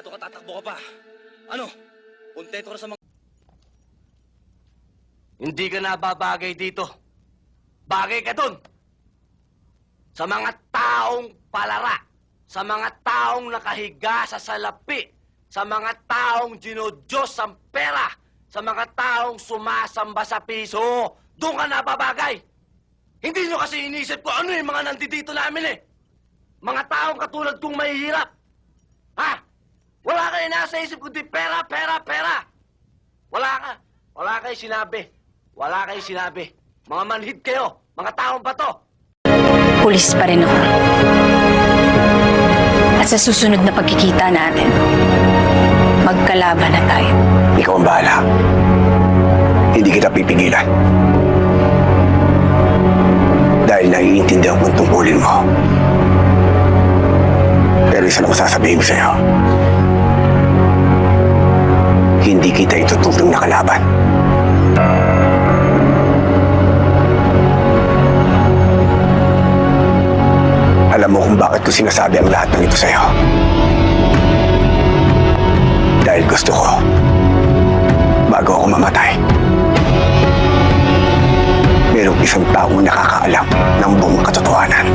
Sigurado ka tatakbo ka pa. Ano? Kontento ka na sa mga... Hindi ka nababagay dito. Bagay ka dun. Sa mga taong palara. Sa mga taong nakahiga sa salapi. Sa mga taong dinodiyos ang pera. Sa mga taong sumasamba sa piso. Doon ka nababagay. Hindi nyo kasi inisip ko ano yung mga nandito namin eh. Mga taong katulad kong mahihirap. Ha? Wala kayo nasa isip kundi pera, pera, pera. Wala ka. Wala kayo sinabi. Wala kayo sinabi. Mga manhid kayo. Mga taong bato. Pulis pa rin ako. At sa susunod na pagkikita natin, magkalaban na tayo. Ikaw ang bahala. Hindi kita pipigilan. Dahil naiintindihan ko ang tungkulin mo. Pero isa lang sasabihin ko sa'yo. Hindi kita ituturing na kalaban. Alam mo kung bakit ko sinasabi ang lahat ng ito sa'yo. Dahil gusto ko, bago ako mamatay, merong isang taong nakakaalam ng buong katotohanan.